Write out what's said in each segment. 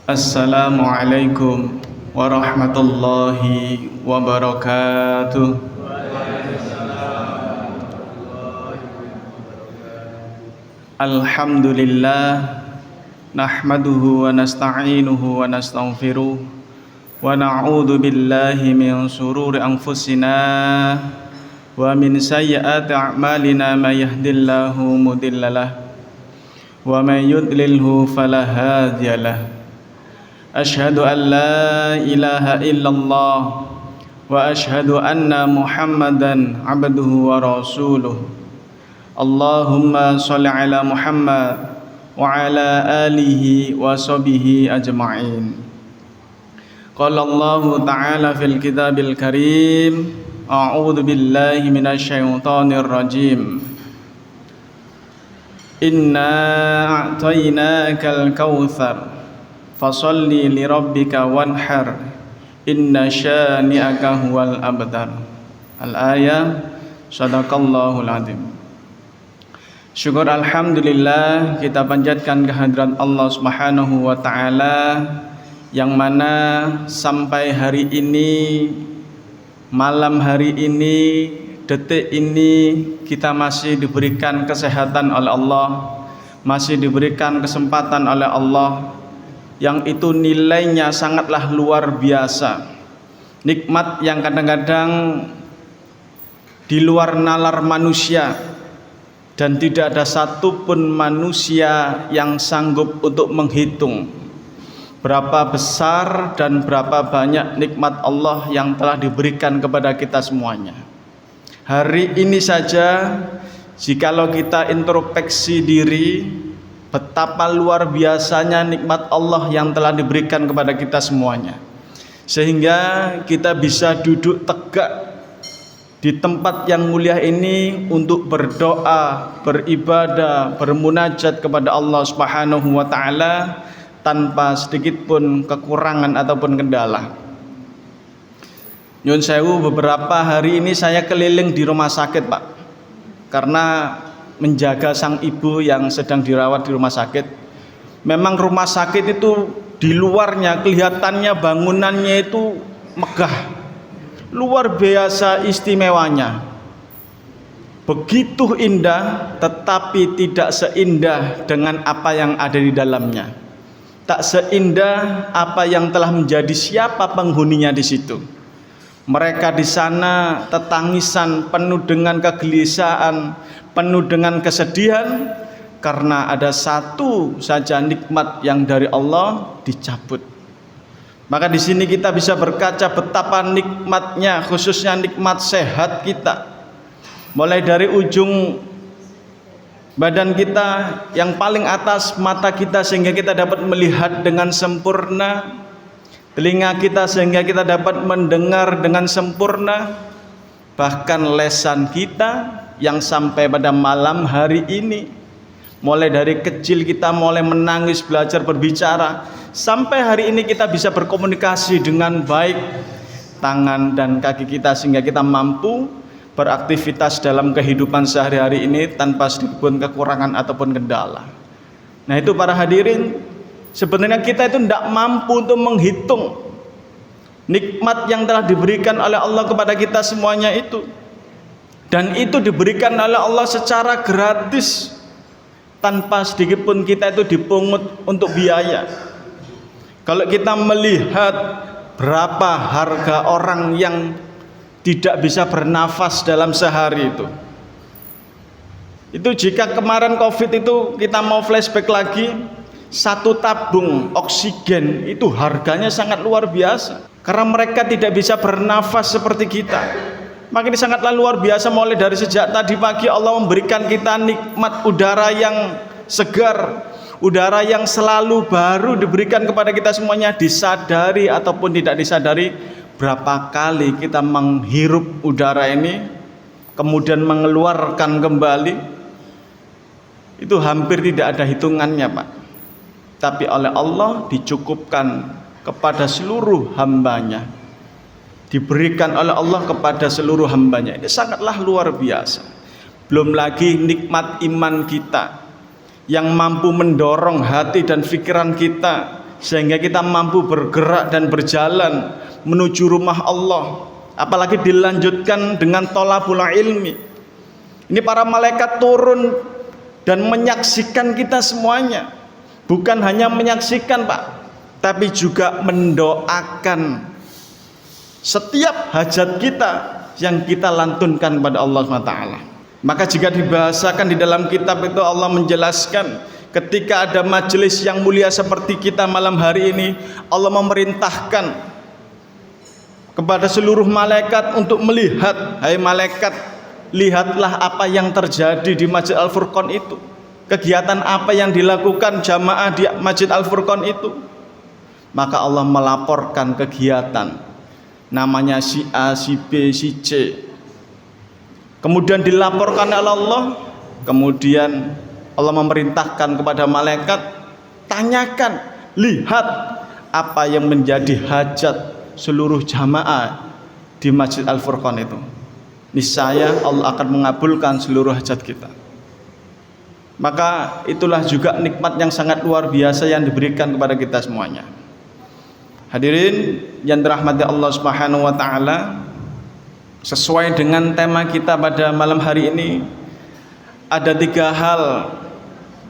Assalamualaikum warahmatullahi wabarakatuh. Alhamdulillah, nahmaduhu wa nasta'inuhu wa nastaghfiruh wa na'udzu billahi min shururi anfusina wa min sayyiati a'malina may yahdihillahu mudhillalah wa may yudlilhu fala hadiyalah. Asyhadu an la ilaha illallah wa asyhadu anna Muhammadan abduhu wa rasuluh. Allahumma sholli ala Muhammad wa ala alihi wa sahbihi ajma'in. Qala Allah ta'ala fil kitabil karim, a'udzu billahi minasy syaithanir rajim. Inna a'tainakal kautsar fasalli li rabbika wanhar inna syani'aka huwal abtar. Al-ayah. Shadaqallahul azim. Syukur alhamdulillah kita panjatkan kehadirat Allah Subhanahu wa taala yang mana sampai hari ini, malam hari ini, detik ini kita masih diberikan kesehatan oleh Allah, masih diberikan kesempatan oleh Allah, yang itu nilainya sangatlah luar biasa. Nikmat yang kadang-kadang di luar nalar manusia, dan tidak ada satupun manusia yang sanggup untuk menghitung berapa besar dan berapa banyak nikmat Allah yang telah diberikan kepada kita semuanya. Hari ini saja, jikalau kita introspeksi diri, betapa luar biasanya nikmat Allah yang telah diberikan kepada kita semuanya, sehingga kita bisa duduk tegak di tempat yang mulia ini untuk berdoa, beribadah, bermunajat kepada Allah Subhanahu wa taala tanpa sedikit pun kekurangan ataupun kendala. Nyun sewu, beberapa hari ini saya keliling di rumah sakit, Pak, karena menjaga sang ibu yang sedang dirawat di rumah sakit. Memang rumah sakit itu di luarnya kelihatannya bangunannya itu megah, luar biasa istimewanya, begitu indah, tetapi tidak seindah dengan apa yang ada di dalamnya, tak seindah apa yang telah menjadi siapa penghuninya di situ. Mereka di sana tetangisan, penuh dengan kegelisahan, penuh dengan kesedihan, karena ada satu saja nikmat yang dari Allah dicabut. Maka di sini kita bisa berkaca betapa nikmatnya, khususnya nikmat sehat kita, mulai dari ujung badan kita yang paling atas, mata kita sehingga kita dapat melihat dengan sempurna, telinga kita sehingga kita dapat mendengar dengan sempurna, bahkan lesan kita yang sampai pada malam hari ini, mulai dari kecil kita mulai menangis belajar berbicara, sampai hari ini kita bisa berkomunikasi dengan baik tangan dan kaki kita sehingga kita mampu beraktivitas dalam kehidupan sehari-hari ini tanpa sedikit pun kekurangan ataupun kendala. Nah itu para hadirin, sebenarnya kita itu tidak mampu untuk menghitung nikmat yang telah diberikan oleh Allah kepada kita semuanya itu. Dan itu diberikan oleh Allah secara gratis, tanpa sedikit pun kita itu dipungut untuk biaya. Kalau kita melihat berapa harga orang yang tidak bisa bernafas dalam sehari itu jika kemarin COVID itu kita mau flashback lagi, satu tabung oksigen itu harganya sangat luar biasa, karena mereka tidak bisa bernafas seperti kita. Maka ini sangatlah luar biasa. Mulai dari sejak tadi pagi Allah memberikan kita nikmat udara yang segar, udara yang selalu baru diberikan kepada kita semuanya. Disadari ataupun tidak disadari, berapa kali kita menghirup udara ini kemudian mengeluarkan kembali, itu hampir tidak ada hitungannya, Pak. Tapi oleh Allah dicukupkan kepada seluruh hambanya, diberikan oleh Allah kepada seluruh hambanya. Ini sangatlah luar biasa. Belum lagi nikmat iman kita yang mampu mendorong hati dan pikiran kita sehingga kita mampu bergerak dan berjalan menuju rumah Allah. Apalagi dilanjutkan dengan thalabul ilmi. Ini para malaikat turun dan menyaksikan kita semuanya. Bukan hanya menyaksikan, Pak, tapi juga mendoakan setiap hajat kita yang kita lantunkan kepada Allah SWT. Maka jika dibahasakan di dalam kitab itu, Allah menjelaskan ketika ada majelis yang mulia seperti kita malam hari ini, Allah memerintahkan kepada seluruh malaikat untuk melihat. Hai malaikat, lihatlah apa yang terjadi di Masjid Al-Furqan itu. Kegiatan apa yang dilakukan jamaah di Masjid Al-Furqan itu. Maka Allah melaporkan kegiatan, namanya si A, si B, si C. Kemudian dilaporkan oleh Allah. Kemudian Allah memerintahkan kepada malaikat, tanyakan, lihat apa yang menjadi hajat seluruh jamaah di Masjid Al-Furqan itu. Niscaya Allah akan mengabulkan seluruh hajat kita. Maka itulah juga nikmat yang sangat luar biasa yang diberikan kepada kita semuanya. Hadirin yang dirahmati Allah Subhanahu wa taala, sesuai dengan tema kita pada malam hari ini, ada 3 hal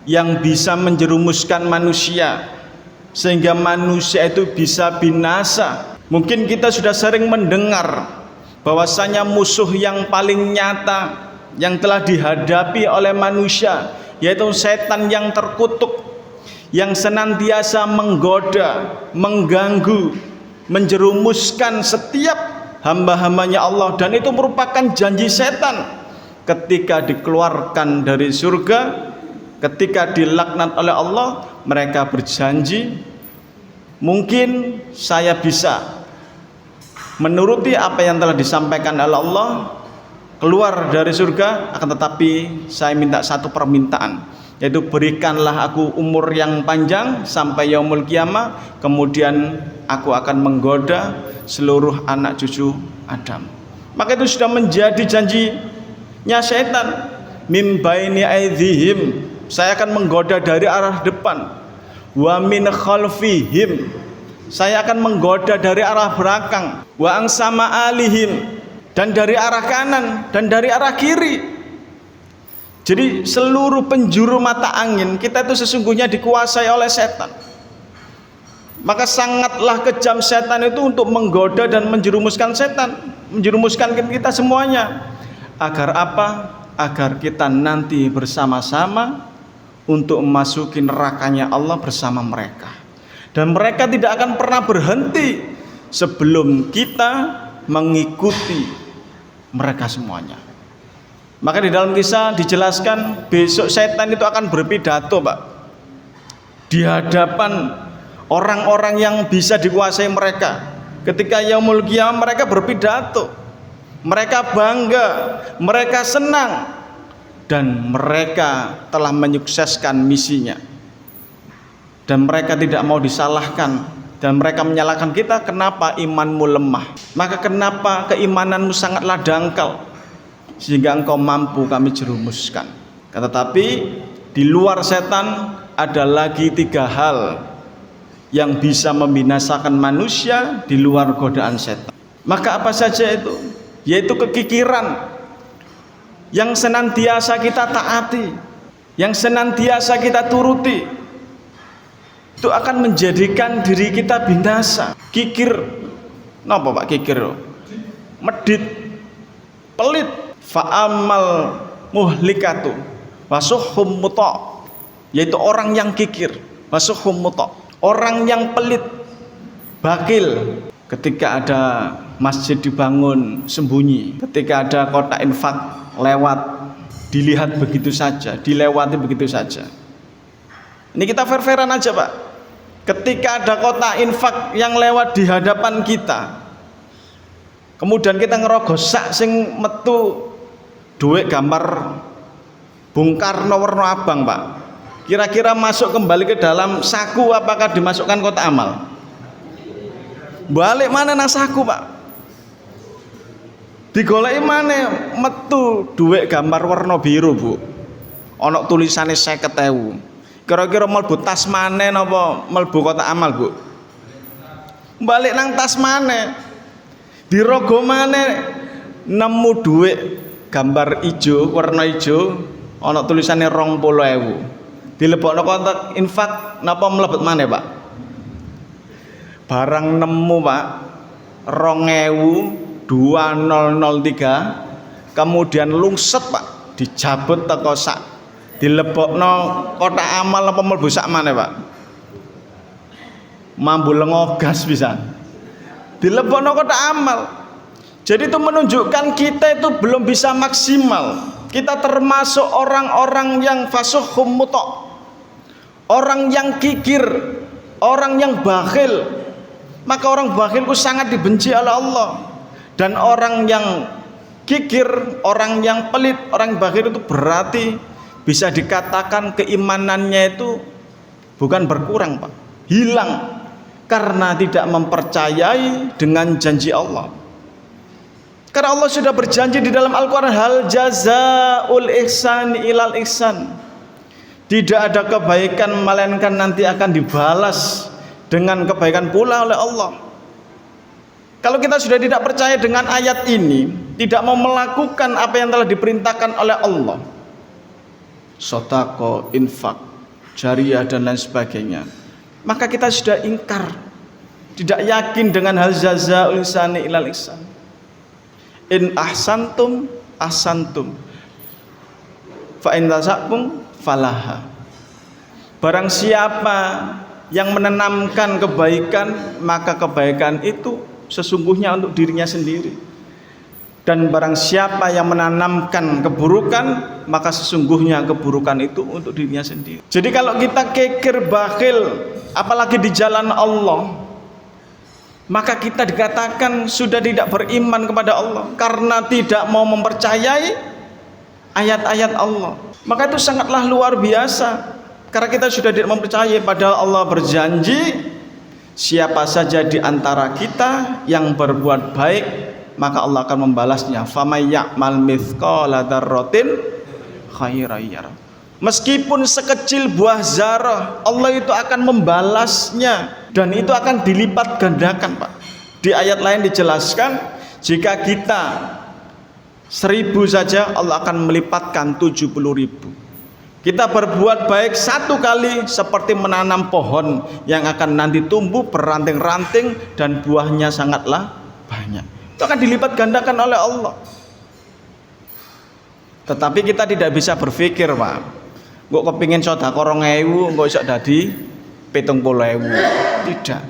yang bisa menjerumuskan manusia sehingga manusia itu bisa binasa. Mungkin kita sudah sering mendengar bahwasanya musuh yang paling nyata yang telah dihadapi oleh manusia yaitu setan yang terkutuk, yang senantiasa menggoda, mengganggu, menjerumuskan setiap hamba-hambanya Allah. Dan itu merupakan janji setan ketika dikeluarkan dari surga, ketika dilaknat oleh Allah. Mereka berjanji, mungkin saya bisa menuruti apa yang telah disampaikan oleh Allah, keluar dari surga, akan tetapi saya minta satu permintaan, yaitu berikanlah aku umur yang panjang sampai yaumul kiamah, kemudian aku akan menggoda seluruh anak cucu Adam. Maka itu sudah menjadi janjinya setan. Mim baini aidhihim, saya akan menggoda dari arah depan. Wa min khalfihim, saya akan menggoda dari arah belakang. Wa angsama alihim, dan dari arah kanan dan dari arah kiri. Jadi seluruh penjuru mata angin kita itu sesungguhnya dikuasai oleh setan. Maka sangatlah kejam setan itu untuk menggoda dan menjerumuskan kita semuanya. Agar apa? Agar kita nanti bersama-sama untuk memasuki nerakanya Allah bersama mereka. Dan mereka tidak akan pernah berhenti sebelum kita mengikuti mereka semuanya. Maka di dalam kisah dijelaskan besok setan itu akan berpidato, Pak, di hadapan orang-orang yang bisa dikuasai mereka. Ketika yaumul qiyamah mereka berpidato, mereka bangga, mereka senang, dan mereka telah menyukseskan misinya. Dan mereka tidak mau disalahkan, dan mereka menyalahkan kita, kenapa imanmu lemah, maka kenapa keimananmu sangatlah dangkal sehingga engkau mampu kami jerumuskan. Tetapi di luar setan ada lagi 3 hal yang bisa membinasakan manusia di luar godaan setan. Maka apa saja itu? Yaitu kekikiran yang senantiasa kita taati, yang senantiasa kita turuti, itu akan menjadikan diri kita binasa. Kikir, napa Pak kikir? Medit, pelit. Fa'amal muhlikatu wasuhum muta, yaitu orang yang kikir, wasuhum muta, orang yang pelit, bakil. Ketika ada masjid dibangun sembunyi, ketika ada kotak infak lewat dilihat begitu saja, dilewati begitu saja. Ini kita fair-fairan aja, Pak. Ketika ada kotak infak yang lewat di hadapan kita, kemudian kita ngerogosak sing metu duit gambar Bung Karno warna abang, Pak, kira-kira masuk kembali ke dalam saku apakah dimasukkan kotak amal? Balik mana nang saku, Pak? Digoleki mana metu duit gambar warna biru, Bu, ono tulisannya 50.000. Kira-kira mlebu tas maneh napa mlebu kotak amal, Bu? Balik nang tas maneh. Dirogo maneh nemu dhuwit gambar ijo, warna ijo, ana tulisannya 20.000. Dilebokno kotak infak napa mlebet maneh, Pak? Barang nemu, Pak, 2003, kemudian lungset, Pak, dijabut teko sak, dilebokno kotak amal apa mlebu sak maneh, Pak? Mambu lengogas bisa. Dilebokno kotak amal. Jadi itu menunjukkan kita itu belum bisa maksimal. Kita termasuk orang-orang yang fasuhum muta', orang yang kikir, orang yang bakhil. Maka orang bakhil itu sangat dibenci oleh Allah. Dan orang yang kikir, orang yang pelit, orang bakhil itu berarti bisa dikatakan keimanannya itu bukan berkurang, Pak, hilang, karena tidak mempercayai dengan janji Allah. Karena Allah sudah berjanji di dalam Al-Quran, hal jazaul ihsan ilal ihsan. Tidak ada kebaikan melainkan nanti akan dibalas dengan kebaikan pula oleh Allah. Kalau kita sudah tidak percaya dengan ayat ini, tidak mau melakukan apa yang telah diperintahkan oleh Allah, sedekah, infak, jariyah dan lain sebagainya, maka kita sudah ingkar, tidak yakin dengan hal jazaul ihsani ilal ihsan. In ahsantum ahsantum, fa in tasakum falaha. Barang siapa yang menanamkan kebaikan, maka kebaikan itu sesungguhnya untuk dirinya sendiri. Dan barang siapa yang menanamkan keburukan, maka sesungguhnya keburukan itu untuk dirinya sendiri. Jadi kalau kita kikir, bakhil, apalagi di jalan Allah, maka kita dikatakan sudah tidak beriman kepada Allah, karena tidak mau mempercayai ayat-ayat Allah. Maka itu sangatlah luar biasa, karena kita sudah tidak mempercayai. Padahal Allah berjanji, siapa saja di antara kita yang berbuat baik, maka Allah akan membalasnya. Famay ya'mal mithqala dzarratin khairan yarah. Meskipun sekecil buah zarah, Allah itu akan membalasnya, dan itu akan dilipat gandakan, Pak. Di ayat lain dijelaskan, jika kita 1000 saja, Allah akan melipatkan 70.000. Kita berbuat baik satu kali seperti menanam pohon yang akan nanti tumbuh beranting-ranting dan buahnya sangatlah banyak. Itu akan dilipat gandakan oleh Allah. Tetapi kita tidak bisa berpikir, Pak, kok kepingin sedekah 2.000 kok iso dadi 70.000. Tidak.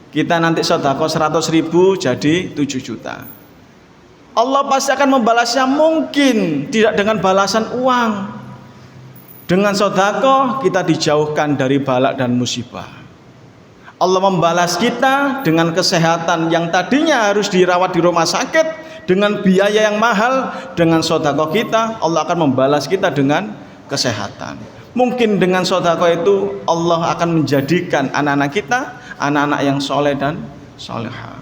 Kita nanti sedekah 100.000 jadi 7 juta. Allah pasti akan membalasnya, mungkin tidak dengan balasan uang. Dengan sedekah kita dijauhkan dari balak dan musibah. Allah membalas kita dengan kesehatan yang tadinya harus dirawat di rumah sakit dengan biaya yang mahal. Dengan sedekah kita, Allah akan membalas kita dengan kesehatan. Mungkin dengan sedekah itu Allah akan menjadikan anak-anak kita anak-anak yang soleh dan solehah.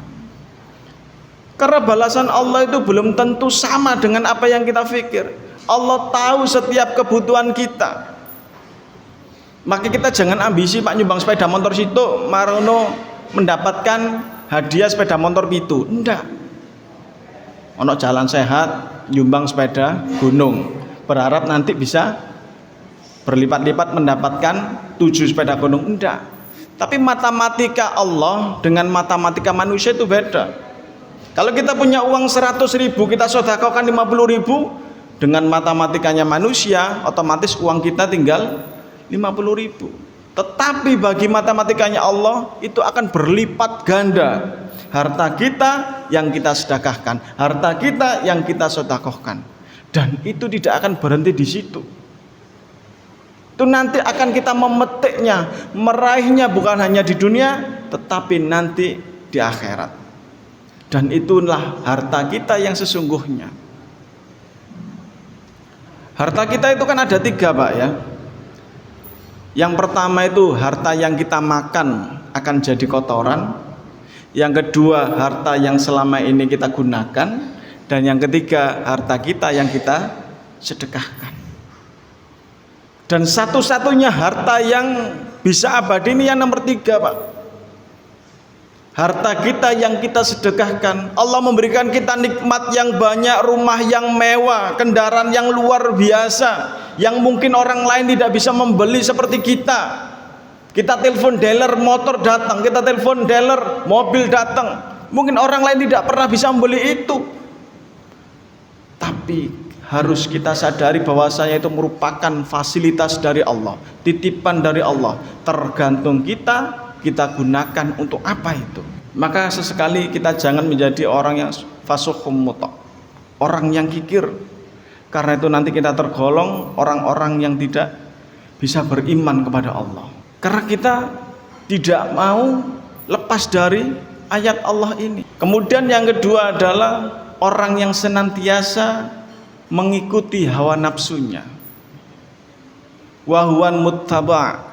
Karena balasan Allah itu belum tentu sama dengan apa yang kita pikir. Allah tahu setiap kebutuhan kita. Maka kita jangan ambisi, Pak, nyumbang sepeda motor situ marono mendapatkan hadiah sepeda motor pitu. Enggak. Ono jalan sehat nyumbang sepeda gunung, berharap nanti bisa berlipat-lipat mendapatkan 7 sepeda gunung. Enggak. Tapi matematika Allah dengan matematika manusia itu beda. Kalau kita punya uang 100.000, kita sedekahkan 50.000, dengan matematikanya manusia otomatis uang kita tinggal 50.000. Tetapi bagi matematikanya Allah itu akan berlipat ganda. Harta kita yang kita sedekahkan, harta kita yang kita sedekahkan, dan itu tidak akan berhenti di situ. Itu nanti akan kita memetiknya, meraihnya bukan hanya di dunia, tetapi nanti di akhirat. Dan itulah harta kita yang sesungguhnya. Harta kita itu kan ada 3, Pak, ya. Yang pertama itu harta yang kita makan akan jadi kotoran. Yang kedua, harta yang selama ini kita gunakan. Dan yang ketiga, harta kita yang kita sedekahkan. Dan satu-satunya harta yang bisa abadi ini yang nomor 3, Pak. Harta kita yang kita sedekahkan. Allah memberikan kita nikmat yang banyak, rumah yang mewah, kendaraan yang luar biasa, yang mungkin orang lain tidak bisa membeli seperti kita. Kita telepon dealer motor datang, kita telepon dealer mobil datang. Mungkin orang lain tidak pernah bisa membeli itu. Tapi harus kita sadari bahwasanya itu merupakan fasilitas dari Allah, titipan dari Allah. Tergantung kita gunakan untuk apa itu. Maka sesekali kita jangan menjadi orang yang fasuhum muta', orang yang kikir. Karena itu nanti kita tergolong orang-orang yang tidak bisa beriman kepada Allah. Karena kita tidak mau lepas dari ayat Allah ini. Kemudian yang kedua adalah orang yang senantiasa mengikuti hawa nafsunya. Wahuwan muttaba',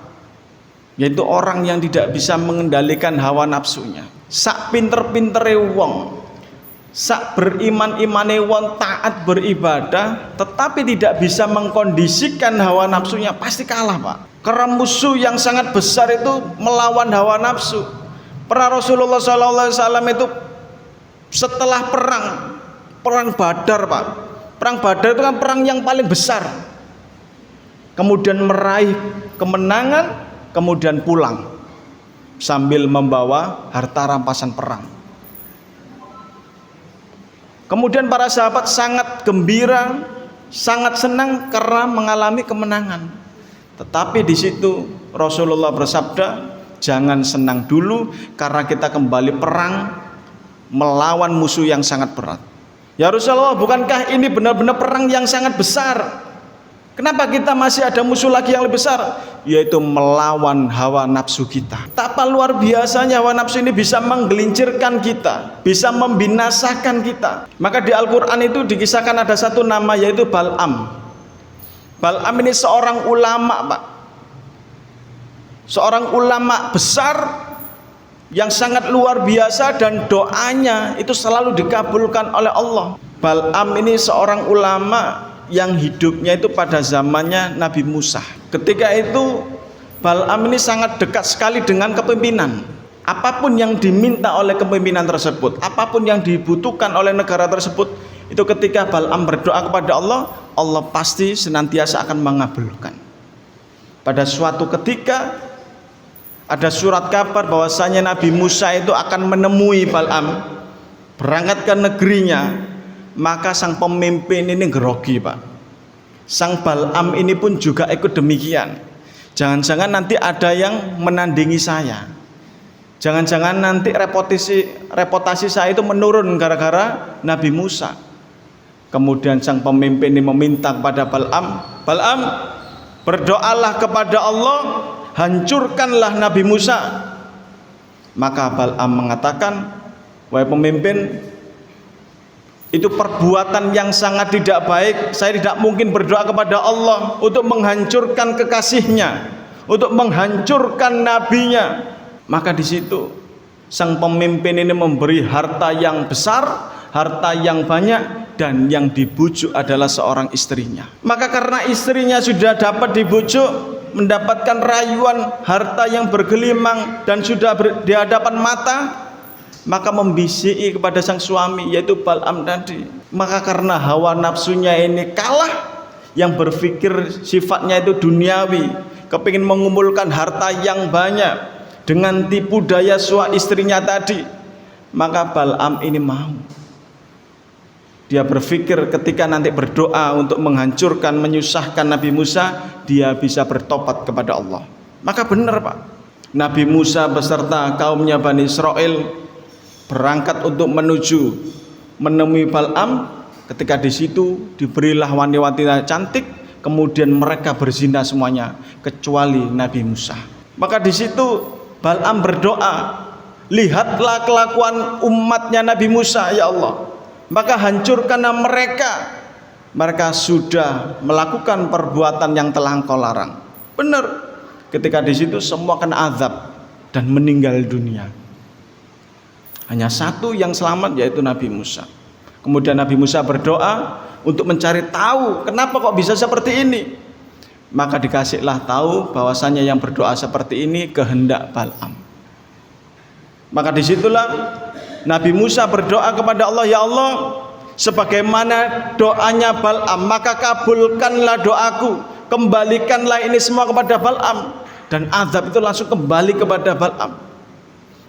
yaitu orang yang tidak bisa mengendalikan hawa nafsunya. Sak pinter-pintere wong, sak beriman-imane wong, taat beribadah, tetapi tidak bisa mengkondisikan hawa nafsunya, pasti kalah, Pak. Karena musuh yang sangat besar itu melawan hawa nafsu. Para Rasulullah SAW itu setelah perang Badar, Pak. Perang Badar itu kan perang yang paling besar. Kemudian meraih kemenangan, kemudian pulang sambil membawa harta rampasan perang. Kemudian para sahabat sangat gembira, sangat senang karena mengalami kemenangan. Tetapi di situ Rasulullah bersabda, jangan senang dulu karena kita kembali perang melawan musuh yang sangat berat. Ya Rasulullah, bukankah ini benar-benar perang yang sangat besar? Kenapa kita masih ada musuh lagi yang lebih besar? Yaitu melawan hawa nafsu kita. Betapa luar biasanya hawa nafsu ini bisa menggelincirkan kita, bisa membinasakan kita. Maka di Al-Quran itu dikisahkan ada satu nama, yaitu Bal'am. Bal'am ini seorang ulama, Pak. Seorang ulama besar yang sangat luar biasa, dan doanya itu selalu dikabulkan oleh Allah. Bal'am ini seorang ulama yang hidupnya itu pada zamannya Nabi Musa. Ketika itu Bal'am ini sangat dekat sekali dengan kepemimpinan. Apapun yang diminta oleh kepemimpinan tersebut, apapun yang dibutuhkan oleh negara tersebut, itu ketika Bal'am berdoa kepada Allah, Allah pasti senantiasa akan mengabulkan. Pada suatu ketika ada surat kabar bahwasanya Nabi Musa itu akan menemui Bal'am, berangkat ke negerinya. Maka sang pemimpin ini grogi, Pak. Sang Bal'am ini pun juga ikut demikian. Jangan-jangan nanti ada yang menandingi saya. Jangan-jangan nanti reputasi saya itu menurun gara-gara Nabi Musa. Kemudian sang pemimpin ini meminta kepada Bal'am, Bal'am, berdoalah kepada Allah, hancurkanlah Nabi Musa. Maka Bal'am mengatakan, wahai pemimpin, itu perbuatan yang sangat tidak baik. Saya tidak mungkin berdoa kepada Allah untuk menghancurkan kekasihnya, untuk menghancurkan nabinya. Maka di situ sang pemimpin ini memberi harta yang besar, harta yang banyak, dan yang dibujuk adalah seorang istrinya. Maka karena istrinya sudah dapat dibujuk, mendapatkan rayuan harta yang bergelimang, dan sudah di hadapan mata, maka membisiki kepada sang suami, yaitu Bal'am tadi. Maka karena hawa nafsunya ini kalah, yang berpikir sifatnya itu duniawi, kepingin mengumpulkan harta yang banyak dengan tipu daya suami istrinya tadi, maka Bal'am ini mau. Dia berpikir ketika nanti berdoa untuk menghancurkan, menyusahkan Nabi Musa, dia bisa bertobat kepada Allah. Maka benar, Pak, Nabi Musa beserta kaumnya Bani Israel berangkat untuk menemui Bal'am. Ketika di situ diberilah wanita-wanita cantik, kemudian mereka berzina semuanya kecuali Nabi Musa. Maka di situ Bal'am berdoa, lihatlah kelakuan umatnya Nabi Musa, ya Allah, maka hancurkanlah mereka. Mereka sudah melakukan perbuatan yang telah Engkau larang. Benar, ketika di situ semua kena azab dan meninggal dunia. Hanya satu yang selamat, yaitu Nabi Musa. Kemudian Nabi Musa berdoa untuk mencari tahu kenapa kok bisa seperti ini. Maka dikasihlah tahu bahwasanya yang berdoa seperti ini kehendak Bal'am. Maka disitulah Nabi Musa berdoa kepada Allah, ya Allah, sebagaimana doanya Bal'am, maka kabulkanlah doaku, kembalikanlah ini semua kepada Bal'am. Dan azab itu langsung kembali kepada Bal'am.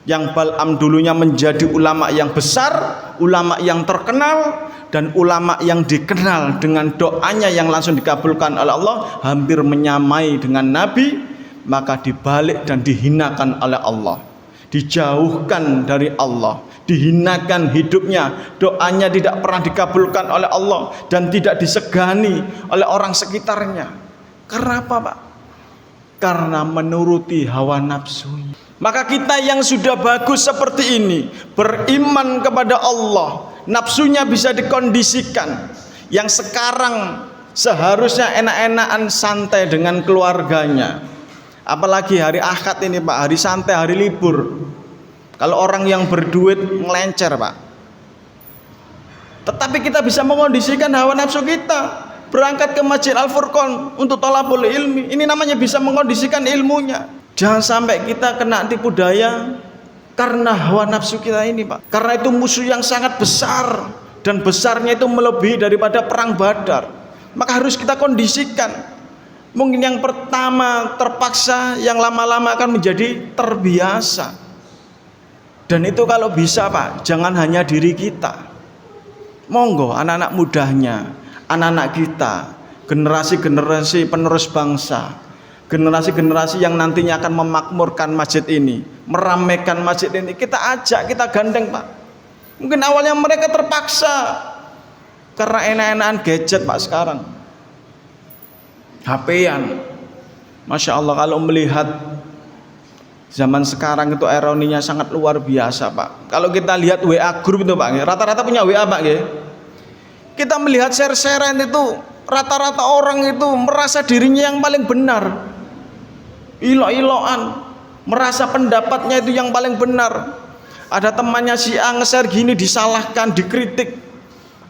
Yang Bal'am dulunya menjadi ulama yang besar, ulama yang terkenal, dan ulama yang dikenal dengan doanya yang langsung dikabulkan oleh Allah, hampir menyamai dengan Nabi, maka dibalik dan dihinakan oleh Allah, dijauhkan dari Allah, dihinakan hidupnya, doanya tidak pernah dikabulkan oleh Allah dan tidak disegani oleh orang sekitarnya. Karena apa, Pak? Karena menuruti hawa nafsunya. Maka kita yang sudah bagus seperti ini, beriman kepada Allah, nafsunya bisa dikondisikan, yang sekarang seharusnya enak-enakan santai dengan keluarganya, apalagi hari Ahad ini, Pak, hari santai, hari libur. Kalau orang yang berduit melencer, Pak. Tetapi kita bisa mengondisikan hawa nafsu kita, berangkat ke Masjid Al-Furqan untuk thalabul ilmi. Ini namanya bisa mengondisikan ilmunya. Jangan sampai kita kena tipu daya karena hawa nafsu kita ini, Pak. Karena itu musuh yang sangat besar, dan besarnya itu melebihi daripada perang Badar. Maka harus kita kondisikan. Mungkin yang pertama terpaksa, yang lama-lama akan menjadi terbiasa. Dan itu kalau bisa, Pak, jangan hanya diri kita. Monggo anak-anak mudanya, anak-anak kita, generasi-generasi penerus bangsa, generasi-generasi yang nantinya akan memakmurkan masjid ini, meramaikan masjid ini, kita ajak, kita gandeng, Pak. Mungkin awalnya mereka terpaksa karena enak-enakan gadget, Pak, sekarang HP-an. Masya Allah, kalau melihat zaman sekarang itu ironinya sangat luar biasa, Pak. Kalau kita lihat WA group itu, Pak, rata-rata punya WA, Pak, ya. Kita melihat share-sharean itu, rata-rata orang itu merasa dirinya yang paling benar, ilok-ilokan, merasa pendapatnya itu yang paling benar. Ada temannya si A nge-share gini, disalahkan, dikritik.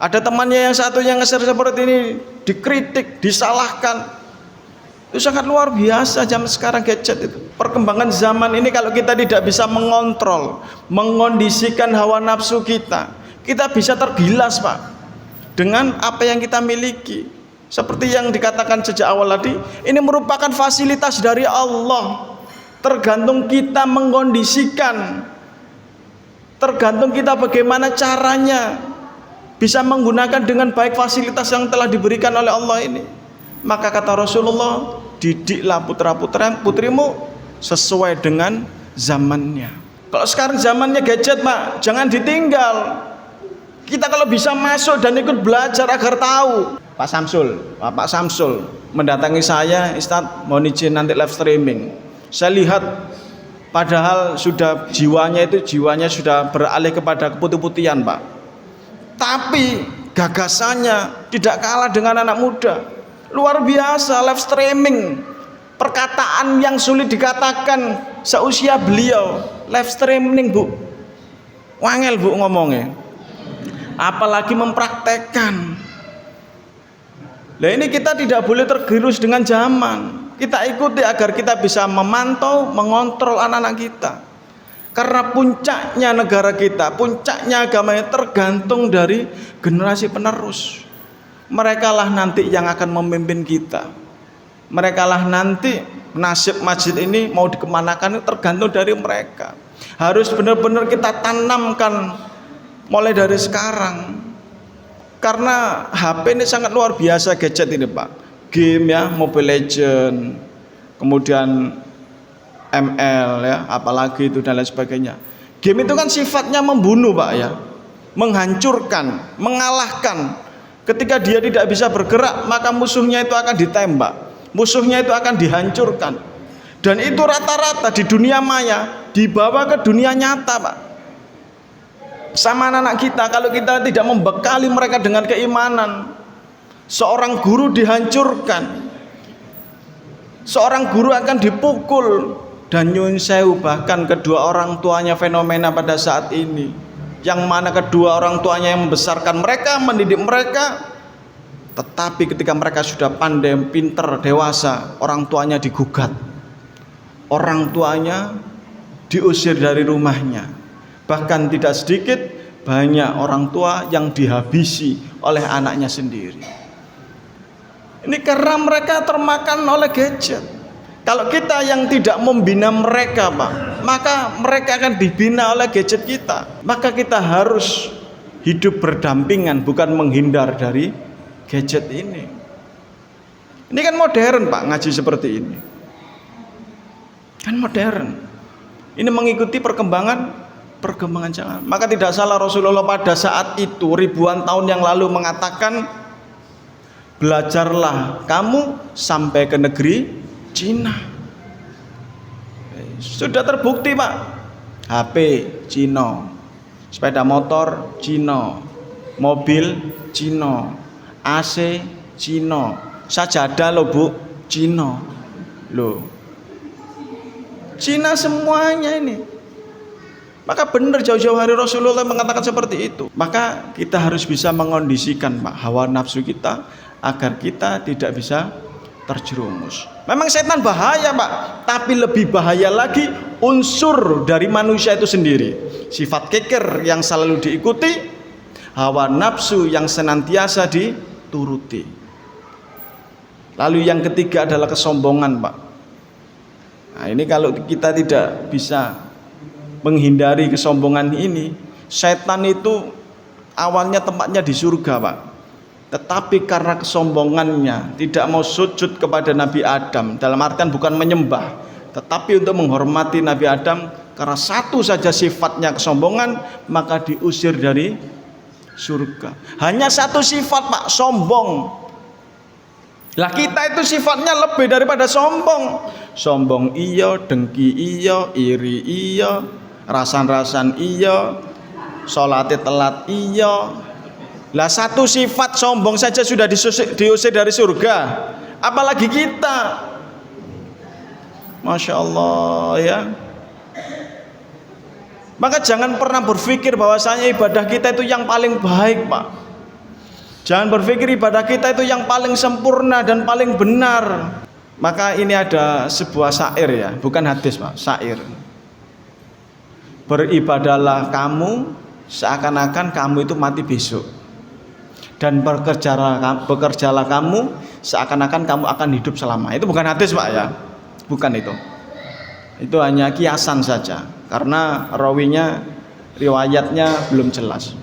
Ada temannya yang satu yang nge-share seperti ini, dikritik, disalahkan. Itu sangat luar biasa zaman sekarang gadget itu. Perkembangan zaman ini kalau kita tidak bisa mengontrol, mengondisikan hawa nafsu kita, kita bisa tergilas, Pak, dengan apa yang kita miliki. Seperti yang dikatakan sejak awal tadi, ini merupakan fasilitas dari Allah. Tergantung kita mengkondisikan, tergantung kita bagaimana caranya bisa menggunakan dengan baik fasilitas yang telah diberikan oleh Allah ini. Maka kata Rasulullah, didiklah putra-putrimu sesuai dengan zamannya. Kalau sekarang zamannya gadget, Pak, jangan ditinggal. Kita kalau bisa masuk dan ikut belajar agar tahu. Pak Samsul mendatangi saya, Ustadz, mohon izin nanti live streaming. Saya lihat padahal sudah jiwanya sudah beralih kepada keputih-putihan, Pak. Tapi gagasannya tidak kalah dengan anak muda. Luar biasa, live streaming. Perkataan yang sulit dikatakan seusia beliau, live streaming, Bu. Wangel, Bu, ngomongnya. Apalagi mempraktekkan. Nah, ini kita tidak boleh tergerus dengan zaman. Kita ikuti agar kita bisa memantau, mengontrol anak-anak kita. Karena puncaknya negara kita, puncaknya agama tergantung dari generasi penerus. Mereka lah nanti yang akan memimpin kita. Mereka lah nanti nasib masjid ini mau dikemanakan tergantung dari mereka. Harus benar-benar kita tanamkan mulai dari sekarang. Karena HP ini sangat luar biasa, gadget ini, Pak. Game ya, Mobile Legend, kemudian ML ya, apalagi itu dan lain sebagainya. Game itu kan sifatnya membunuh, Pak, ya. Menghancurkan, mengalahkan. Ketika dia tidak bisa bergerak, maka musuhnya itu akan ditembak. Musuhnya itu akan dihancurkan. Dan itu rata-rata di dunia maya dibawa ke dunia nyata, Pak. Sama anak-anak kita, kalau kita tidak membekali mereka dengan keimanan, seorang guru dihancurkan, seorang guru akan dipukul, dan nyun sewu bahkan kedua orang tuanya fenomena pada saat ini, yang mana kedua orang tuanya yang membesarkan mereka, mendidik mereka, Tetapi ketika mereka sudah pandai, pinter, dewasa, orang tuanya digugat, orang tuanya diusir dari rumahnya. Bahkan tidak sedikit, banyak orang tua yang dihabisi oleh anaknya sendiri. Ini karena mereka termakan oleh gadget. Kalau kita yang tidak membina mereka, Pak, maka mereka akan dibina oleh gadget kita. Maka kita harus hidup berdampingan, bukan menghindar dari gadget ini. Ini kan modern, Pak, ngaji seperti ini. Kan modern. Ini mengikuti perkembangan zaman. Maka tidak salah Rasulullah pada saat itu ribuan tahun yang lalu mengatakan, belajarlah kamu sampai ke negeri Cina. Sudah terbukti, Pak. HP Cina, sepeda motor Cina, mobil Cina, AC Cina, sajadah loh Bu, Cina loh, Cina semuanya ini. Maka benar jauh-jauh hari Rasulullah mengatakan seperti itu. Maka kita harus bisa mengondisikan, Pak, hawa nafsu kita agar kita tidak bisa terjerumus. Memang setan bahaya, Pak, tapi lebih bahaya lagi unsur dari manusia itu sendiri. Sifat keker yang selalu diikuti, hawa nafsu yang senantiasa dituruti. Lalu yang ketiga adalah kesombongan, Pak. Nah, ini kalau kita tidak bisa menghindari kesombongan ini, setan itu awalnya tempatnya di surga, Pak. Tetapi karena kesombongannya tidak mau sujud kepada Nabi Adam, dalam artian bukan menyembah, tetapi untuk menghormati Nabi Adam, karena satu saja sifatnya kesombongan, maka diusir dari surga. Hanya satu sifat, Pak, sombong. Lah kita itu sifatnya lebih daripada sombong. Sombong iya, dengki iya, iri iya, rasan-rasan iya, sholatnya telat iya. Lah satu sifat sombong saja sudah diusir dari surga, apalagi kita. Masya Allah ya. Maka jangan pernah berpikir bahwasanya ibadah kita itu yang paling baik, Pak. Jangan berpikir ibadah kita itu yang paling sempurna dan paling benar. Maka ini ada sebuah syair ya, bukan hadis, Pak, syair. Beribadahlah kamu seakan-akan kamu itu mati besok, dan bekerjalah kamu seakan-akan kamu akan hidup selama. Itu bukan hadis, Pak ya, bukan itu. Itu hanya kiasan saja, karena rawinya, riwayatnya belum jelas.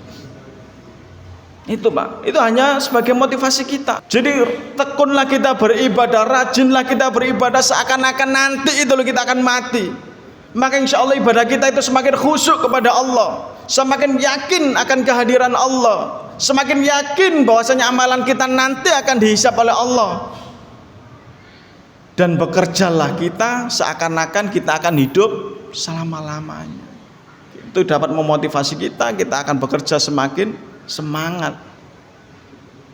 Itu, Pak, itu hanya sebagai motivasi kita. Jadi tekunlah kita beribadah, rajinlah kita beribadah seakan-akan nanti itu kita akan mati. Maka insya Allah ibadah kita itu semakin khusyuk kepada Allah, semakin yakin akan kehadiran Allah, semakin yakin bahwasanya amalan kita nanti akan dihisab oleh Allah. Dan bekerjalah kita seakan-akan kita akan hidup selama-lamanya. Itu dapat memotivasi kita akan bekerja semakin semangat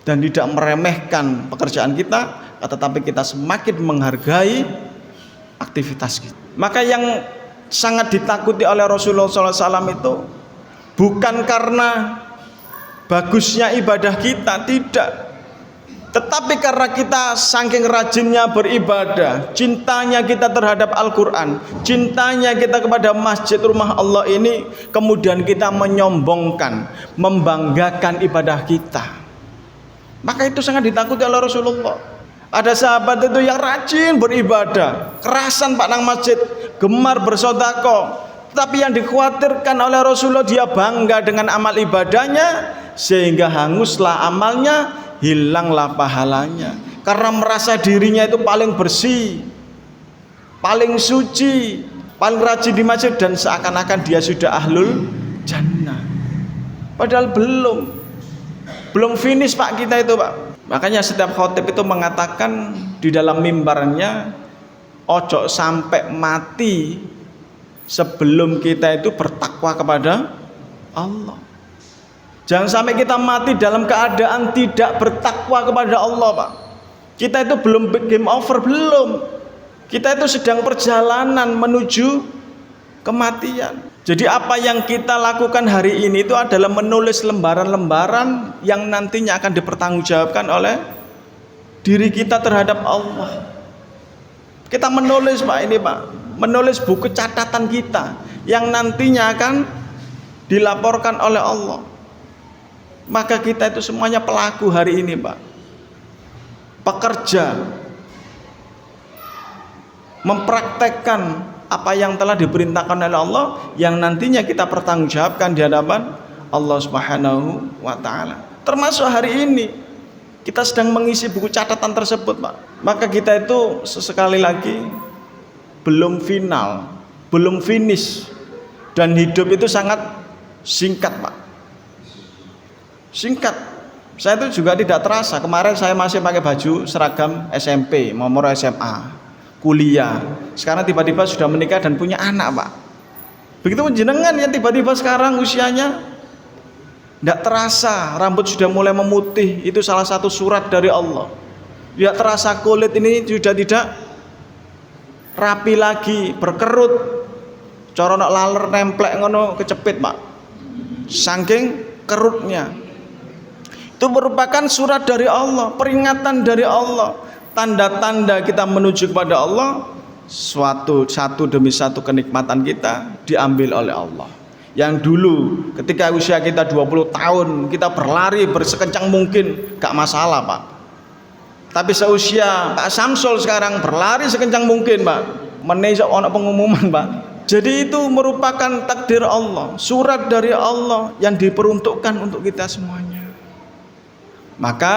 dan tidak meremehkan pekerjaan kita, tetapi kita semakin menghargai aktivitas kita. Maka yang sangat ditakuti oleh Rasulullah SAW itu bukan karena bagusnya ibadah kita, tidak, tetapi karena kita saking rajinnya beribadah, cintanya kita terhadap Al-Quran, cintanya kita kepada masjid rumah Allah ini, kemudian kita menyombongkan, membanggakan ibadah kita. Maka itu sangat ditakuti oleh Rasulullah. Ada sahabat itu yang rajin beribadah, kerasan Pak nang masjid, gemar bersedekah, tapi yang dikhawatirkan oleh Rasulullah, dia bangga dengan amal ibadahnya sehingga hanguslah amalnya, hilanglah pahalanya, karena merasa dirinya itu paling bersih, paling suci, paling rajin di masjid, dan seakan-akan dia sudah ahlul jannah. Padahal belum finish, Pak, kita itu, Pak. Makanya setiap khotib itu mengatakan di dalam mimbarnya, ojo sampai mati sebelum kita itu bertakwa kepada Allah. Jangan sampai kita mati dalam keadaan tidak bertakwa kepada Allah, Pak. Kita itu belum game over, belum. Kita itu sedang perjalanan menuju kematian. Jadi apa yang kita lakukan hari ini itu adalah menulis lembaran-lembaran yang nantinya akan dipertanggungjawabkan oleh diri kita terhadap Allah. Kita menulis Pak ini Pak, menulis buku catatan kita yang nantinya akan dilaporkan oleh Allah. Maka kita itu semuanya pelaku hari ini Pak, pekerja, mempraktekkan apa yang telah diperintahkan oleh Allah yang nantinya kita pertanggungjawabkan di hadapan Allah Subhanahu wa taala. Termasuk hari ini kita sedang mengisi buku catatan tersebut, Pak. Maka kita itu sesekali lagi belum final, belum finish, dan hidup itu sangat singkat, Pak. Singkat. Saya itu juga tidak terasa. Kemarin saya masih pakai baju seragam SMP, mau SMA, kuliah. Sekarang tiba-tiba sudah menikah dan punya anak, Pak. Begitu jenengan yang tiba-tiba sekarang usianya tidak terasa, rambut sudah mulai memutih. Itu salah satu surat dari Allah. Tidak terasa kulit ini sudah tidak rapi lagi, berkerut. Cara nak laler nemplek ngono kecepit, Pak. Saking kerutnya. Itu merupakan surat dari Allah, peringatan dari Allah, tanda-tanda kita menuju kepada Allah. Satu demi satu kenikmatan kita diambil oleh Allah. Yang dulu ketika usia kita 20 tahun kita berlari bersekencang mungkin, gak masalah Pak. Tapi seusia Pak Samsul sekarang berlari sekencang mungkin Pak, menesok ono pengumuman Pak. Jadi itu merupakan takdir Allah, surat dari Allah yang diperuntukkan untuk kita semuanya. Maka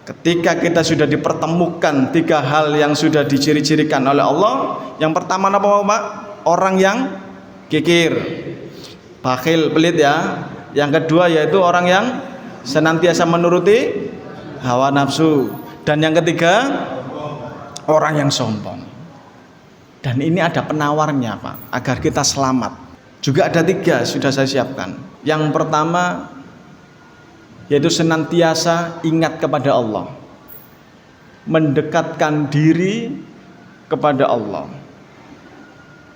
ketika kita sudah dipertemukan tiga hal yang sudah diciri-cirikan oleh Allah, yang pertama apa Pak? Orang yang kikir, bakhil, pelit ya. Yang kedua yaitu orang yang senantiasa menuruti hawa nafsu. Dan yang ketiga orang yang sombong. Dan ini ada penawarnya Pak, agar kita selamat. Juga ada tiga sudah saya siapkan. Yang pertama yaitu senantiasa ingat kepada Allah, mendekatkan diri kepada Allah.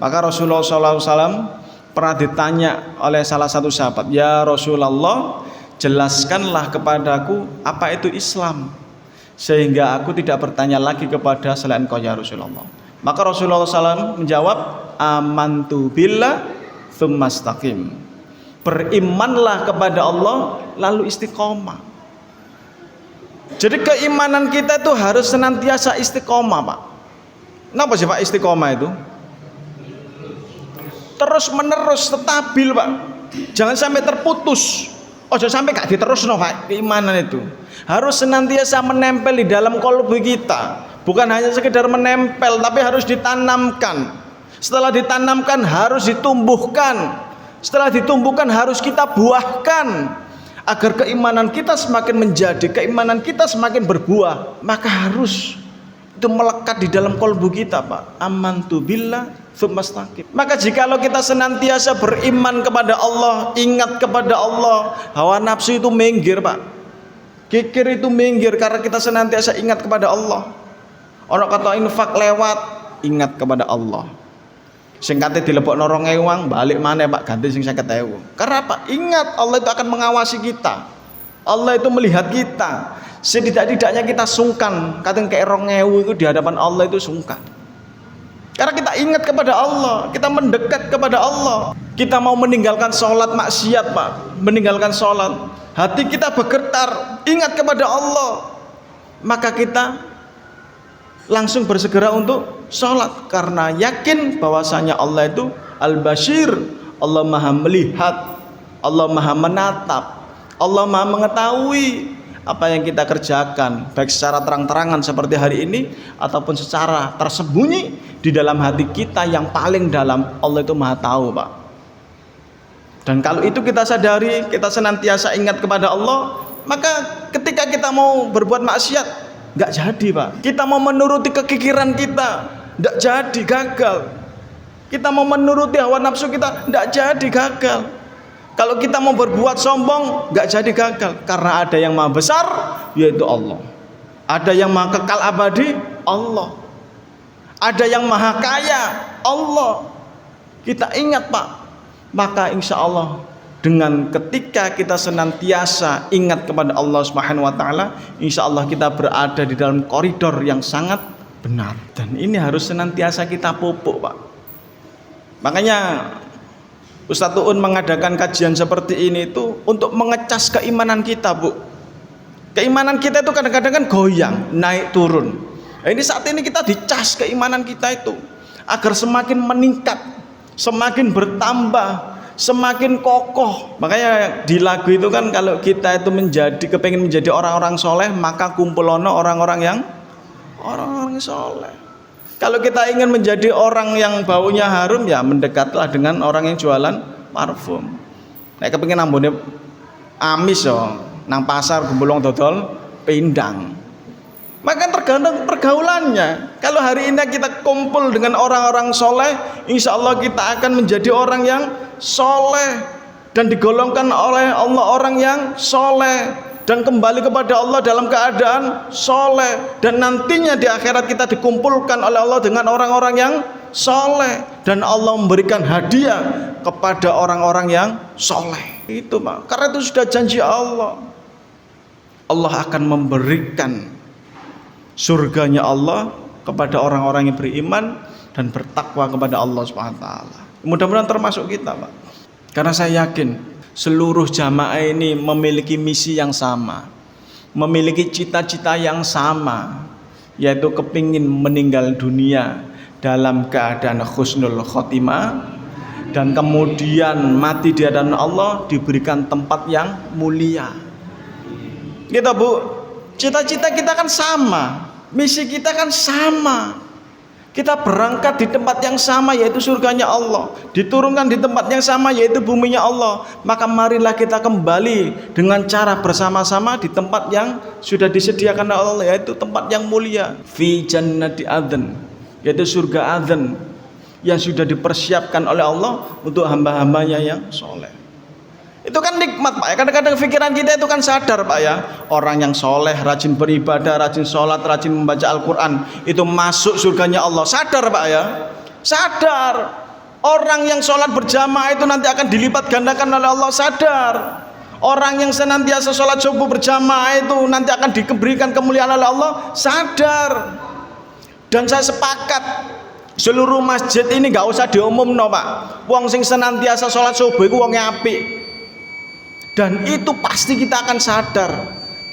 Maka Rasulullah SAW pernah ditanya oleh salah satu sahabat, ya Rasulullah, jelaskanlah kepadaku apa itu Islam, sehingga aku tidak bertanya lagi kepada selain Kau ya Rasulullah. Maka Rasulullah SAW menjawab, amantu billah tsumma istaqim. Berimanlah kepada Allah lalu istiqomah. Jadi keimanan kita itu harus senantiasa istiqomah Pak. Kenapa sih Pak istiqomah itu? Terus menerus, stabil Pak. Jangan sampai terputus. Jangan sampai gak diterusno Pak. Keimanan itu harus senantiasa menempel di dalam kolbu kita. Bukan hanya sekedar menempel, tapi harus ditanamkan. Setelah ditanamkan harus ditumbuhkan. Setelah ditumbuhkan harus kita buahkan agar keimanan kita semakin menjadi, keimanan kita semakin berbuah. Maka harus itu melekat di dalam kolbu kita Pak. Amantu billah tsumma istaqim. Maka jikalau kita senantiasa beriman kepada Allah, ingat kepada Allah, hawa nafsu itu minggir Pak. Kikir itu minggir karena kita senantiasa ingat kepada Allah. Orang kata infak lewat, ingat kepada Allah. Sing kate dilebokno 2.000 balik maneh Pak ganti sing 50.000. Karena apa? Ingat Allah itu akan mengawasi kita. Allah itu melihat kita. Setidak-tidaknya kita sungkan. Kadang kayak 2.000 itu di hadapan Allah itu sungkan. Karena kita ingat kepada Allah, kita mendekat kepada Allah. Kita mau meninggalkan sholat maksiat Pak, meninggalkan sholat, hati kita bergetar, ingat kepada Allah. Maka kita langsung bersegera untuk sholat karena yakin bahwasanya Allah itu Al-Bashir, Allah Maha melihat, Allah Maha menatap, Allah Maha mengetahui apa yang kita kerjakan, baik secara terang-terangan seperti hari ini ataupun secara tersembunyi di dalam hati kita yang paling dalam. Allah itu Maha tahu Pak. Dan kalau itu kita sadari, kita senantiasa ingat kepada Allah, maka ketika kita mau berbuat maksiat nggak jadi Pak. Kita mau menuruti kekikiran kita, nggak jadi, gagal. Kita mau menuruti hawa nafsu kita, nggak jadi, gagal. Kalau kita mau berbuat sombong, nggak jadi, gagal. Karena ada yang maha besar, yaitu Allah. Ada yang maha kekal abadi, Allah. Ada yang maha kaya, Allah. Kita ingat Pak, Maka insya Allah dengan ketika kita senantiasa ingat kepada Allah Subhanahu wa taala, insya Allah kita berada di dalam koridor yang sangat benar. Dan ini harus senantiasa kita pupuk, Pak. Makanya Ustadz Uun mengadakan kajian seperti ini itu untuk mengecas keimanan kita, Bu. Keimanan kita itu kadang-kadang kan goyang, naik turun. Nah, ini saat ini kita dicas keimanan kita itu agar semakin meningkat, semakin bertambah, semakin kokoh. Makanya di lagu itu kan kalau kita itu kepingin menjadi orang-orang soleh, maka kumpulono orang-orang yang soleh. Kalau kita ingin menjadi orang yang baunya harum, ya mendekatlah dengan orang yang jualan parfum. Nek kepengin ambune amis yo nang pasar gembulong dodol pindang. Maka tergantung pergaulannya. Kalau hari ini kita kumpul dengan orang-orang soleh, insya Allah kita akan menjadi orang yang soleh dan digolongkan oleh Allah orang yang soleh dan kembali kepada Allah dalam keadaan soleh, dan nantinya di akhirat kita dikumpulkan oleh Allah dengan orang-orang yang soleh, dan Allah memberikan hadiah kepada orang-orang yang soleh. Itu Pak, karena itu sudah janji Allah. Allah akan memberikan surganya Allah kepada orang-orang yang beriman dan bertakwa kepada Allah Subhanahu wa taala. Mudah-mudahan termasuk kita, Pak. Karena saya yakin seluruh jamaah ini memiliki misi yang sama, memiliki cita-cita yang sama, yaitu kepingin meninggal dunia dalam keadaan husnul khotimah, dan kemudian mati di hadapan Allah diberikan tempat yang mulia. Gitu, Bu. Cita-cita kita kan sama, misi kita kan sama. Kita berangkat di tempat yang sama, yaitu surganya Allah, diturunkan di tempat yang sama, yaitu buminya Allah. Maka marilah kita kembali dengan cara bersama-sama di tempat yang sudah disediakan oleh Allah, yaitu tempat yang mulia, fi jannati adn, yaitu surga adn yang sudah dipersiapkan oleh Allah untuk hamba-hambanya yang soleh. Itu kan nikmat, Pak ya. Kadang-kadang pikiran kita itu kan sadar, Pak ya, orang yang soleh, rajin beribadah, rajin sholat, rajin membaca Al-Quran, itu masuk surganya Allah. Sadar, Pak ya, sadar. Orang yang sholat berjamaah itu nanti akan dilipat gandakan oleh Allah. Sadar. Orang yang senantiasa sholat subuh berjamaah itu nanti akan diberikan kemuliaan oleh Allah. Sadar. Dan saya sepakat, seluruh masjid ini gak usah diumumno, Pak. Wong sing senantiasa sholat subuh itu wong apik, dan itu pasti kita akan sadar.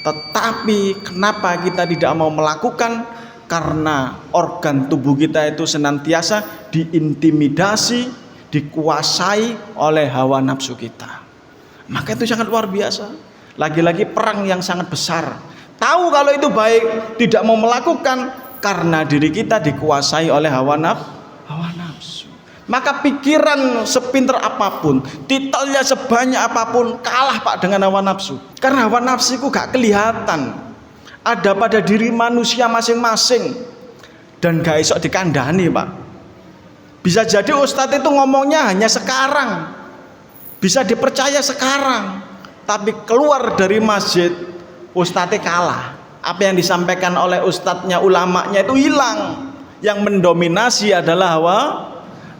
Tetapi kenapa kita tidak mau melakukan? Karena organ tubuh kita itu senantiasa diintimidasi, dikuasai oleh hawa nafsu kita. Maka itu sangat luar biasa. Lagi-lagi perang yang sangat besar. Tahu kalau itu baik, tidak mau melakukan karena diri kita dikuasai oleh hawa nafsu. Maka pikiran sepinter apapun, titelnya sebanyak apapun, kalah, Pak, dengan hawa nafsu. Karena hawa nafsu itu gak kelihatan, ada pada diri manusia masing-masing, dan gak esok dikandani, Pak. Bisa jadi ustadz itu ngomongnya hanya sekarang, bisa dipercaya sekarang, tapi keluar dari masjid ustadznya kalah. Apa yang disampaikan oleh ustadznya, ulamanya itu hilang. Yang mendominasi adalah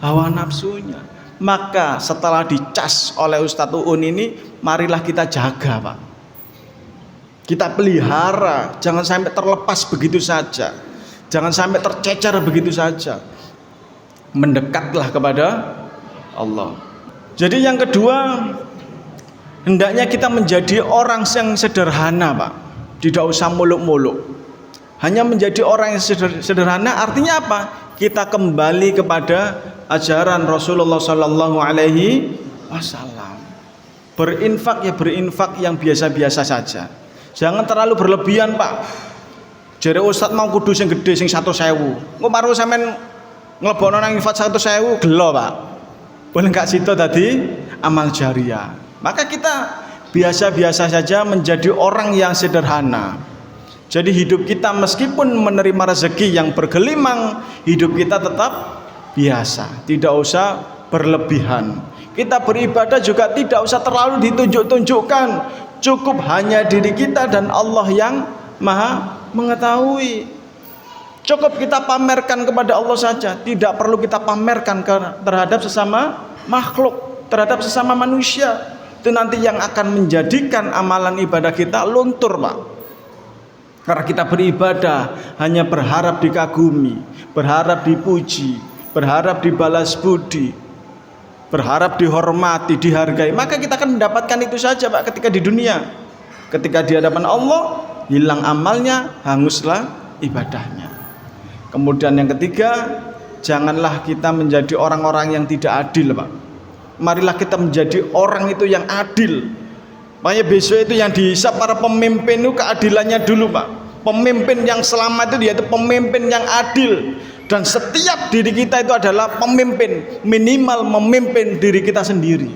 hawa nafsunya. Maka setelah dicas oleh Ustadz Uun ini, marilah kita jaga, Pak. Kita pelihara, jangan sampai terlepas begitu saja, jangan sampai tercecer begitu saja. Mendekatlah kepada Allah. Jadi yang kedua, hendaknya kita menjadi orang yang sederhana, Pak. Tidak usah muluk-muluk. Hanya menjadi orang yang sederhana, artinya apa? Kita kembali kepada ajaran Rasulullah Sallallahu Alaihi Wasallam. Berinfak ya berinfak yang biasa-biasa saja. Jangan terlalu berlebihan, Pak. Jare Ustadz mau kudu sing gede sing 100.000. Engko baru sampean nglebono nang infak 100.000 gelo, Pak. Boleh gak situ tadi amal jariah. Maka kita biasa-biasa saja menjadi orang yang sederhana. Jadi hidup kita meskipun menerima rezeki yang bergelimang, hidup kita tetap biasa, tidak usah berlebihan. Kita beribadah juga tidak usah terlalu ditunjuk-tunjukkan. Cukup hanya diri kita dan Allah yang Maha mengetahui. Cukup kita pamerkan kepada Allah saja, tidak perlu kita pamerkan terhadap sesama makhluk. terhadap sesama manusia. Itu nanti yang akan menjadikan amalan ibadah kita luntur, Pak. Karena kita beribadah hanya berharap dikagumi, berharap dipuji, berharap dibalas budi, berharap dihormati, dihargai, maka kita akan mendapatkan itu saja, Pak, ketika di dunia. Ketika di hadapan Allah, hilang amalnya, hanguslah ibadahnya. Kemudian yang ketiga, janganlah kita menjadi orang-orang yang tidak adil, Pak. Marilah kita menjadi orang itu yang adil. Makanya besok itu yang dihisap para pemimpin itu keadilannya dulu, Pak. Pemimpin yang selamat itu yaitu pemimpin yang adil. Dan setiap diri kita itu adalah pemimpin, minimal memimpin diri kita sendiri.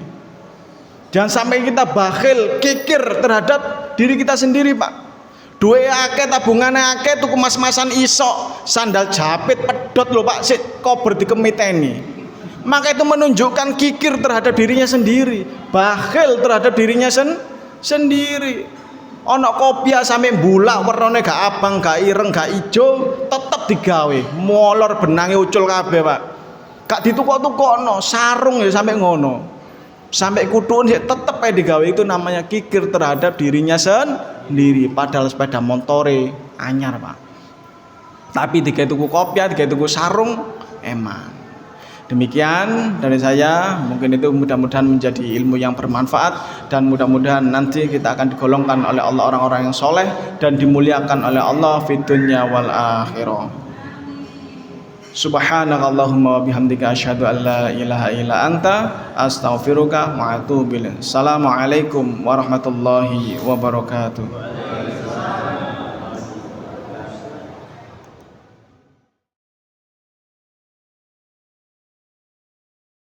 Jangan sampai kita bakhil, kikir terhadap diri kita sendiri, Pak. Duwe akeh, tabungane akeh, tuku mas-masan isok, sandal japit pedot lho, Pak, sik kober dikemiteni. Maka itu menunjukkan kikir terhadap dirinya sendiri, bakhil terhadap dirinya sendiri. Ono kopiah sampe bulak warnane gak abang, gak ireng, gak ijo, tetep digawe. Molor benange ucul kabeh, Pak. Gak ditukok-tukokno, sarung ya sampe ngono. Sampai kutuun ya tetep aja digawe. Itu namanya kikir terhadap dirinya sendiri. Padahal sepeda motore anyar, Pak. Tapi digawe tuku kopiah, digawe tuku sarung, emang. Demikian dari saya, mungkin itu mudah-mudahan menjadi ilmu yang bermanfaat, dan mudah-mudahan nanti kita akan digolongkan oleh Allah orang-orang yang soleh dan dimuliakan oleh Allah fid dunya wal akhirah. Subhanakallahumma wa bihamdika asyhadu an la ilaha illa anta astaghfiruka wa atubu ilaik. Assalamualaikum warahmatullahi wabarakatuh.